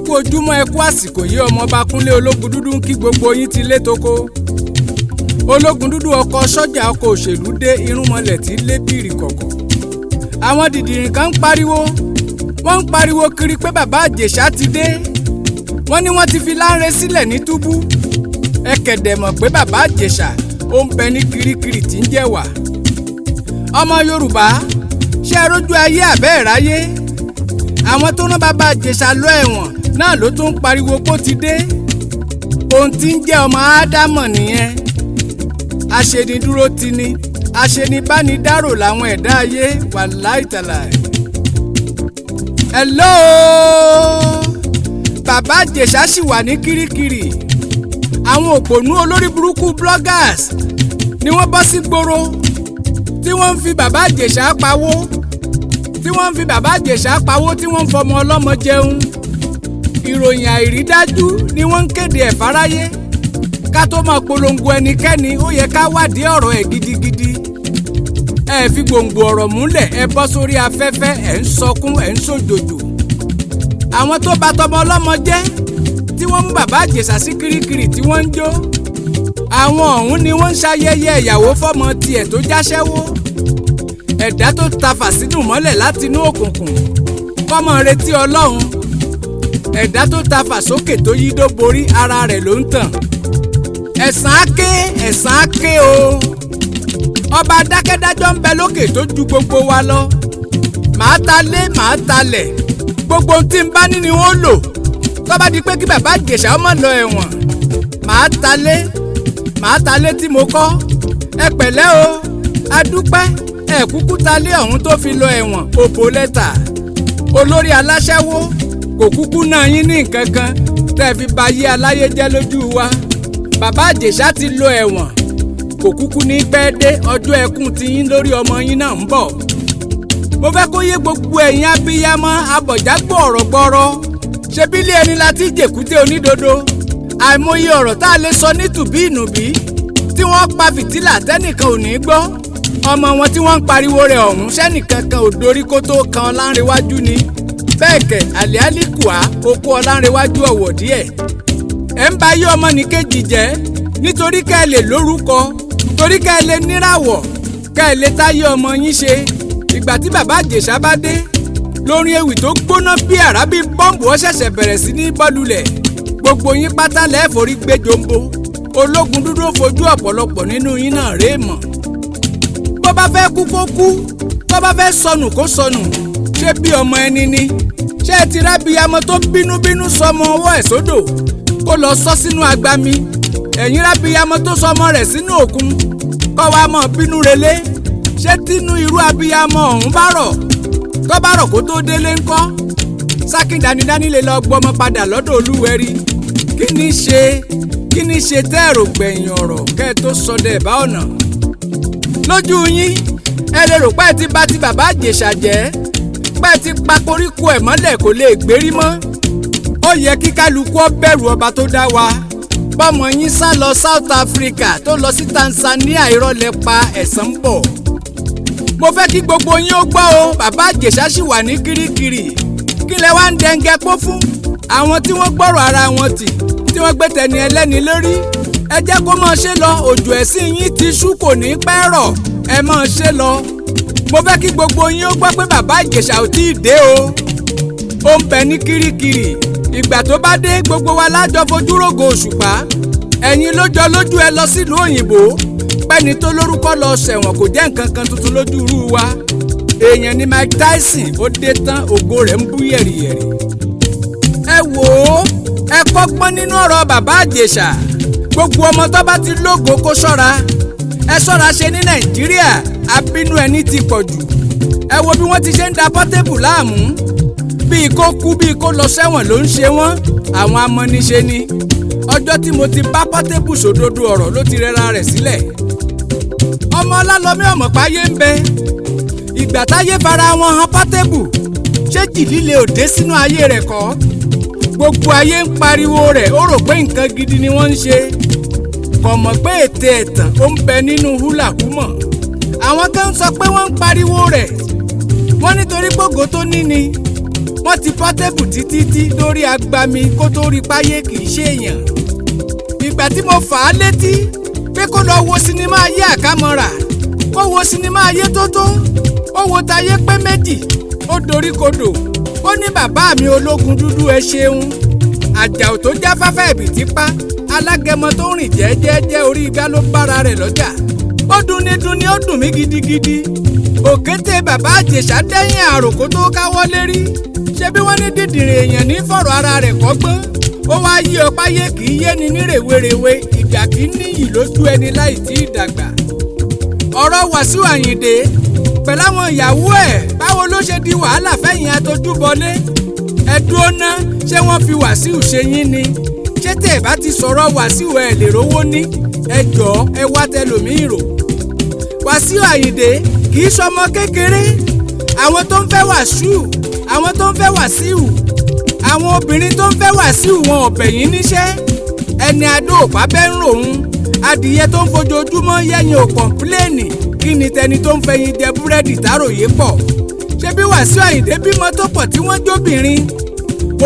kú ojúmọ́ ẹ kú àsìkò yìí ọmọọba Kunle Ologundudu ń kí gbogbo yín ti lé toko. Ologundudu ọkọ sọ́jà ọkọ òṣèlú dé irúnmọlẹ̀ tí lé bìrì kọ̀kọ̀. Àwọn dìdìrín kan ń pariwo wọ́n ń pariwo kiri pé bàbá Ijesha ti dé. Wọ́n ní wọ́n ti fi Lanre sílẹ̀ ní túbú. Ẹ kẹ̀dẹ̀ mọ̀ pé bàbá Ijesha ó ń bẹ ní KiriKiri tí ń jẹ́ wà. Ọmọ Yorùbá ṣe rójú ayé àbẹ́ ìráyé. Àwọn tó rán bàbá Ijesha lọ ẹ̀wọ̀n náà ló tún ń pariwo pé ó ti dé. Ohun tí ń jẹ́ ọmọ Ádámọ̀ nìyẹn. Aṣenidúró ti ni aṣenibánidárò làwọn ẹ̀dá ayé wàláì tàláì. Hello! Bàbá Ijesha sì wà ní KiriKiri. Àwọn òpònú olórí burúkú bloggers ni wọ́n bọ́ sí gbòòrò tí wọ́n ń fi bàbá Ijesha pawó tí wọ́n ń fọmọ ọlọ́mọ jẹun. Ìròyìn àìrídájú ni wọ́n ń kéde ẹ̀ fáráyé. Ká tó máa polongo ẹnikẹ́ni ó yẹ ká wádìí ọ̀rọ̀ ẹ̀ gidigidi. Ẹ fi gbòǹgbò ọ̀rọ̀ múlẹ̀ ẹ bọ́ sórí afẹ́fẹ́ ẹ̀ ń sọkún ẹ̀ ń sòjòjò. Àwọn tó bà tọmọ ọlọ́mọ jẹ́ tí wọ́n mú bàbá Ijesha sí KiriKiri tí wọ́n ń jó. Àwọn ọ̀hún ni wọ́n ń ṣayẹyẹ ìyàwó fọ́mọ tiẹ̀ tó jáṣẹ́wó. Ẹ̀dá tó ta fàsínù mọ́lẹ̀ látinú òkùnkùn kọ́mọ retí Ọlọ́run. Ẹ̀dá tó ta fàsókè tó yí dó borí ara rẹ̀ ló ń tàn. Ẹ̀san á ké o. Ọba adákẹ́dájọ́ ń bẹ lókè tó ju gbogbo wa lọ. Màá ta lé màá talẹ̀. Gbogbo ohun tí ń bá ní ni wọ́n lò. Tó bá di pé kí bàbá Ijesha ọmọ lọ ẹ̀wọ̀n. Màá ta lé tí mo kọ́. Ẹ pẹ̀lẹ́ o. Adúpẹ́ ẹ kúkú ta lé ọ̀hún tó fi lọ ẹ̀wọ̀n òbò lẹ́tà. Olórí aláṣẹ́wó kò kúkú náà yín ní nǹkan kan tẹ́ fi ba yé aláyé jẹ́ lójú wa. Bàbá Ijesha ti lọ ẹ̀wọ̀n kò kúkú ní pẹ́ dé ọjọ́ ẹkún ti yín lórí ọmọ yín náà ń bọ̀. Mo fẹ́ kó yé gbogbo ẹ̀yin abiyamọ abọ̀jágbọ̀ ọ̀rọ̀ gbọ́rọ̀. Ṣebí ilé ẹni la ti jèkúté onídodo. Àìmọye ọ̀rọ̀ tá a lè sọ ní tùbí ìnùbí tí wọ́n pa fìtílà tẹ́nìkan ò ní gbọ́. Ọmọ wọn tí wọ́n ń pariwo rẹ̀ ọ̀hún sẹ́nìkan kan ò dorí kó tó kan Ọlánrewájú ni. Bẹ́ẹ̀ kẹ̀ àlẹ́ àlìkùá okó Ọlánrewájú ọ̀wọ̀ díẹ̀. Ẹ ń ba yé ọmọnìkejì jẹ́ nítorí ká ẹ lè lórúkọ torí ká ẹ lè níràwọ̀ ká ẹ lè táyé ọmọ yín ṣe. Ìgbà tí bàbá Ijesha bá dé lórin ewì tó gbóná bí àrá bí bọ́ǹbù ó ṣẹ̀ṣẹ̀ bẹ̀rẹ̀ sí ní bọ́lulẹ̀. Gbogbo yín pátá lẹ́ẹ̀forí gbé jombo. Ológundudu fojú ọ̀pọ̀lọpọ̀ nínú yín náà réèmọ̀. Bó bá fẹ́ kú kó kú bó bá fẹ́ sọnù kó sọnù. Ṣé bí ọmọ ẹni ni? Ṣé ẹ ti rábìyamọ tó bínúbínú sọmọ ọwọ́ ẹ̀ sódò kó lọ sọ sínú agbami? Ẹ̀yin rábìyamọ tó sọmọ rẹ̀ sínú òkun kọ́ wa mọ̀ bínú relé. Ṣé tínú irú abiyamọ ọ̀hún bá rọ̀ tó bá rọ̀ kó tó délé ńkọ́? Sákìn dánidání lè lọ gbọmọ padà lọ́dọ̀ Olúwẹ̀rí. Kí ni ṣe tẹ́ẹ̀rò gbẹ̀yìn ọ̀rọ̀ kẹ́ ẹ tó sọdẹ̀ ẹ̀bá ọ̀nà? Lójú yín ẹ lè rò pé ẹ ti bà ti bàbá Ijesha jẹ́ pé ẹ ti pa koríko ẹ̀ mọ́lẹ̀ kò lè gbérí mọ́. Ó yẹ kí kálukú ó bẹ̀rù ọba tó dá wa. Bọ́mọ yín sá lọ South Africa tó lọ sí Tanzania ìrọ̀lẹ́ pa ẹ̀san ń bọ̀. Mo fẹ́ kí gbogbo yín ó gbọ́ o bàbá Ijesha sì wà ní KiriKiri. Kí lẹ wá ń dẹ́ngẹ́ pọ́ fún? Àwọn tí wọ́n gbọ́rọ̀ ara wọn tì tí wọ́n gbé tẹni ẹlẹ́ni lórí. Ẹ jẹ́ kó máa ṣe lọ òjò ẹ̀sìn yín ti ṣú kò ní pẹ́ rọ̀ ẹ máa ṣe lọ. Mo fẹ́ kí gbogbo yín ó gbọ́ pé bàbá Ijesha ò tí ì dé o. Ó ń bẹ ní KiriKiri. Ìgbà tó bá dé gbogbo wa lájọ fojú rògo òṣùpá. Ẹ̀yin lójọ lójú ẹ lọ sílùú òyìnbó. Pẹ́ni tó lórúkọ lọ ṣẹ̀wọ̀n kò jẹ́ nǹkan kan tuntun lójú irú wa. Èèyàn ni Mike Tyson ó dé tán ògo rẹ̀ ń bú yẹ̀rìyẹ̀rì. Ẹ wò ó ẹ kọ́gbọ́n nínú ọ̀rọ̀ bàbá Ijesha. Gbogbo ọmọ tó bá ti lógo kó ṣọ́ra. Ẹ ṣọ́ra ṣe ní Nàìjíríà abínú ẹni ti pọ̀ jù. Ẹ wo bí wọ́n ti ṣe ń da Portable láàmú. Bíi kó kú bíi kó lọ sẹ́wọ̀n ló ń ṣe wọ́n. Àwọn amọ́niṣe ni. Ọjọ́ tí mo ti bá Portable sòdodo ọ̀rọ̀ ló ti rẹra rẹ̀ sílẹ̀. Ọmọ Ọlálọ́mí ọ̀mọ̀páyé ń bẹ. Ìgbà táyé fara wọn han Portable. Ṣé jìlíle òde sínú ayé rẹ̀ kọ́? Gbogbo ayé ń pariwo rẹ̀ ó rò pé nǹkan gidi ni wọ́n ń ṣe. Kò mọ̀ pé ète ẹ̀tàn ó ń bẹ nínú húlàhúmọ̀. Àwọn kan sọ pé wọ́n ń pariwo rẹ̀. Wọ́n nítorí gbogbo tó ní ni. wọ́n ti pọ́tẹ́bù títí lórí agbami kó tó rí páyé kì í ṣèèyàn. ìgbà tí mo fà á létí pé kó lọ wo sinimá ayé àkámọ́ra kó wo sinimá ayé tótó ó wo tayé pé méjì ó dorí kodò ó ní bàbá mi Ológundúdú ẹ ṣeun àjàò tó jáfáfá ẹ̀bìtì pa alágẹmọ tó rìn jẹ́jẹ́jẹ́ orí igbá ló bára rẹ̀ lọ́jà ó dunni ó dùn mí gidigidi òkété bàbá Ìjẹ̀ṣà dẹ́yìn àròkó tó káwọ́ lérí ṣé bí wọ́n ní dídìrín èèyàn ní fọ̀rọ̀ ara rẹ̀ kọ́gbọ́n ó wá yí ọpá yé kì í yé ni ní rèwerèwe ìgbà kì í níyì lójú ẹni láì tí ì dàgbà. ọ̀rọ̀ Wàsíù Àyìndé pẹ̀lú àwọn ìyàwó ẹ̀ báwo ló ṣe di wàhálà fẹ̀yìn atojúbọlé ẹ̀dùn ọ̀nà ṣé wọ́n fi Wàsíù ṣe yín ni ṣé tẹ̀ bá ti sọ̀rọ̀ Wàsíù ẹ̀ lè rówó ní ẹ jọ̀ọ́ ẹ wá tẹlòmíì rò. Wàsíù Àyìndé kì í sọmọ kékeré àwọn tó ń fẹ́ Wàsíù àwọn tó ń fẹ́ Wàsíù àwọn obìnrin tó ń fẹ́ Wàsíù wọn ò bẹ̀yìn níṣẹ́ ẹni adó òpá bẹ́ ń ròhun adìyẹ tó ń fojoojúmọ́ yẹ́yìn ò kọ̀ǹpléènì kí ni tẹni tó ń fẹ̀yìn jẹ búrẹ́dì táròyé pọ̀ ṣé bí Wàsíù Àyìndé bímọ tó pọ̀ tí wọ́n jóbìnrin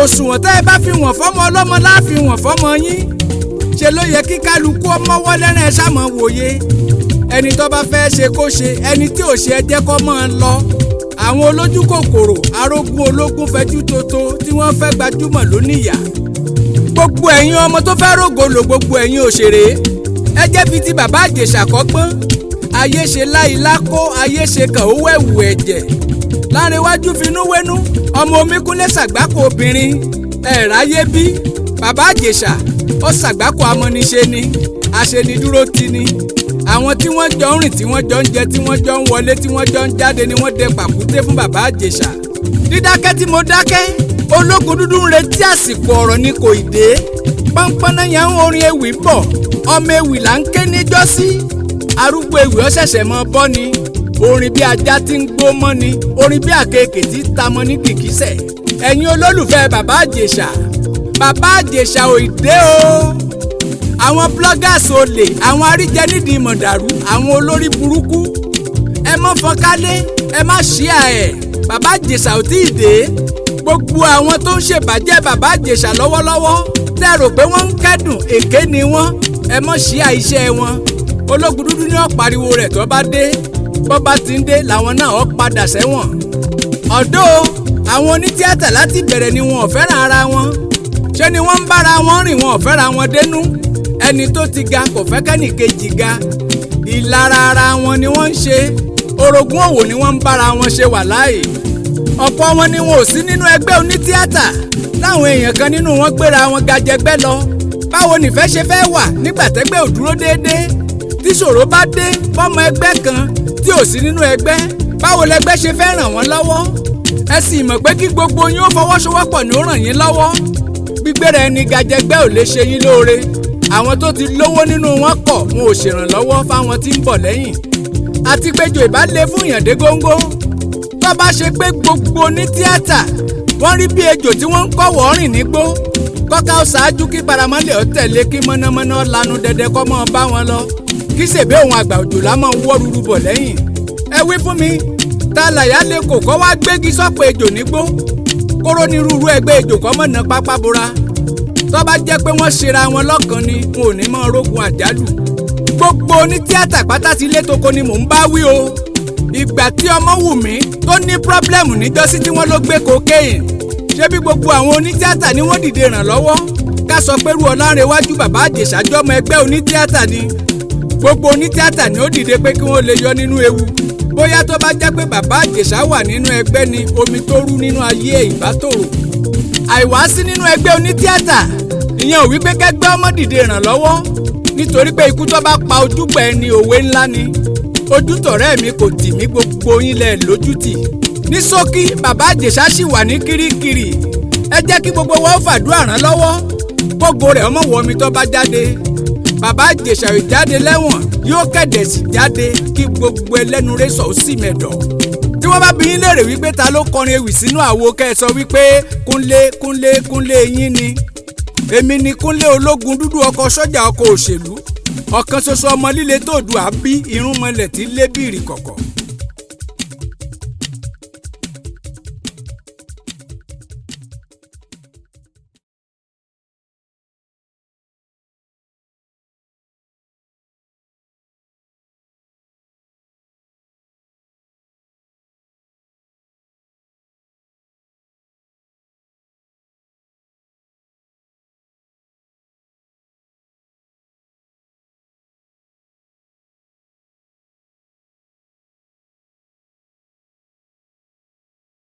òṣùwọ̀n tá ẹ bá fi wọ̀n fọ́mọ ọlọ́mọ láàfi wọ̀n fọ́mọ yín ṣe ló yẹ kí kálukú ọmọ wọlẹ́rìn ẹ ṣàmọ̀ wòye ẹni tó bá fẹ́ ṣe kó ṣe ẹni tí ò ṣe ẹ jẹ́ kó máa lọ àwọn olójú kòkòrò arógún ológun fẹjú tótó tí wọ́n fẹ́ gbajúmọ̀ lóníyà gbogbo ẹ̀yin ọmọ tó fẹ́ rògbòlò gbogbo ẹ̀yin òṣèré ẹ jẹ́ fi ti bàbá Ìjẹ̀ṣà kọ́gbọ́n ayé ṣe láìlá kó ayé ṣe kàn ó wẹ̀wù ẹ̀jẹ̀ lárinwájú finúwénú ọmọ Omíkúnlé ṣàgbákò obìnrin ẹ̀ráyé bí bàbá Ìjẹ̀ṣà ó ṣàgbákò amọ́niṣe ni aṣenidúró ti ni àwọn tí wọ́n jọ ń rìn tí wọ́n jọ ń jẹ tí wọ́n jọ ń wọlé tí wọ́n jọ ń jáde ni wọ́n dẹ pàkúté fún bàbá Ìjẹ̀ṣà dídákẹ́ tí mo dákẹ́ Ológundúdú ń retí àsìkò ọ̀rọ̀ ni kò ì dé pọ́npọ́nná yẹn ń orin ewì bọ̀ ọmọ ewì là ń ké níjọ́sí arúgbó ewì ó ṣẹ̀ṣẹ̀ mọ bọ́ ni orin bí ajá tí ń gbó mọ́ ni orin bí àkekèé tí ta mọ́ ní kìkísẹ̀ ẹ̀yin olólùfẹ́ bàbá Ìjẹ̀ṣà ò ì dé o àwọn bloggers olè àwọn aríjẹ nídìí mọ̀dàrú àwọn olórí burúkú ẹ mọ́ fọ́nkálé ẹ má ṣíà ẹ̀ bàbá Ìjẹ̀ṣà ò tíì dé gbogbo àwọn tó ń ṣèbàjẹ́ bàbá Ìjẹ̀ṣà lọ́wọ́lọ́wọ́ tẹ́ rò pé wọ́n ń kẹ́dùn èké ni wọ́n ẹ mọ́ ṣíà iṣẹ́ wọn Ológundúdú ní ó pariwo rẹ̀ tó bá dé bó bá ti ń dé làwọn náà ó padà sẹ́wọ̀n ọ̀dọ́ àwọn onítíátà láti bẹ̀rẹ̀ ni wọn ò fẹ́ràn ara wọn ṣé ni wọ́n ń bára wọn rìn wọn ò fẹ́ra wọn dénú ẹni tó ti ga kò fẹ́ kẹ́nìkejì ga ìlara ara wọn ni wọ́n ń ṣe orogún òwò ni wọ́n ń bára wọn ṣe wà láàyè ọ̀pọ̀ wọn ni wọn ò sí nínú ẹgbẹ́ onítíátà táwọn èèyàn kan nínú wọn gbéra wọn ga jẹgbẹ́ lọ báwo nìfẹ́ ṣe fẹ́ wà nígbà tẹ́gbẹ́ ò dúró déédéé tí ṣòro bá dé fọ́mọ ẹgbẹ́ kan tí ò sí nínú ẹgbẹ́ báwo lẹgbẹ́ ṣe fẹ́ ràn wọ́n lọ́wọ́ ẹ sì mọ̀ pé kí gbogbo yín ó fọwọ́sowọ́pọ̀ ní ó ràn yín lọ́wọ́ gbígbéra ẹni ga jẹgbẹ́ ò lè ṣe yín lóore àwọn tó ti lówó nínú wọn kọ̀ wọn ò ṣèrànlọ́wọ́ fáwọn tí ń bọ̀ lẹ́yìn àti péjọ ìbálẹ̀ fún ìyàndé góńgó tó bá ṣe pé gbogbo onítíátà wọ́n rí bí ejò tí wọ́n ń kọ́wọ́ rìn nígbó kọ́ká ó ṣáájú kí paramọ́lẹ̀ ó tẹ̀lé kí mọ̀nàmọ́ná lanu dẹ̀dẹ̀ kọ́ mọ́ bá wọn lọ kí ṣèbí òun àgbà òjò lámọ̀ wọ́ ruru bọ̀ lẹ́yìn ẹ wí fún mi ta làyà lè kò kọ́ wá gbégi sọ́pọ̀ ejò nígbó kóró ní rúurú ẹgbẹ́ ejò kọ́ mọ̀nà pápá bora tó bá jẹ́ pé wọ́n ṣera wọn lọ́kàn ni wọn ò ní mọ rógun àjálù gbogbo onítíátà pátá ti lé toko ni mò ń bá wí o ìgbà tí Ọmọwùmí tó ní pírọ́blẹ́mù níjọ́sí tí wọ́n ló gbé cocaine ṣé bí gbogbo àwọn onítíátà ni wọ́n dìde ràn lọ́wọ́ ká sọ pé rú Ọlánrewájú bàbá Ìjẹ̀ṣà jọmọ ẹgbẹ́ onítíátà ni gbogbo onítíátà ni ó dìde pé kí wọ́n lè yọ nínú ewu bóyá tó bá jẹ́ pé bàbá Ìjẹ̀ṣà wà nínú ẹgbẹ́ ni omi tó rú nínú ayé ẹ̀ ìbá tòrò àìwá sí nínú ẹgbẹ́ onítíátà ìyẹn ò wí pé kẹ́gbẹ́ ọmọ dìde ràn lọ́wọ́ nítorí pé ikú tó bá pa ojúgbà ẹni òwe ńlá ni ojútọ̀rẹ́ mi kò tì mí gbogbo yín lẹ̀ lójútì ní ṣókí bàbá Ìjẹ̀ṣà sì wà ní KiriKiri ẹ jẹ́ kí gbogbo wa ó fàdúrà ràn lọ́wọ́ gbogbo rẹ̀ ọmọ wọmi tó bá jáde bàbá Ìjẹ̀ṣà ò jáde lẹ́wọ̀n yóò kẹ̀dẹ̀ sì jáde kí gbogbo ẹlẹ́nu rẹ̀ sọ sí mẹ́dọ̀ tí wọ́n bá bi yín léèrè wípé ta ló kọrin ewì sínú àwo kẹ́ ẹ sọ wípé Kunle yín ni èmi ni Kunle Ologundudu ọkọ sọ́jà ọkọ òṣèlú ọ̀kan ṣoṣo ọmọ líle tó dùn àbí irúnmọlẹ̀ tí lébìrì kọ̀kọ̀.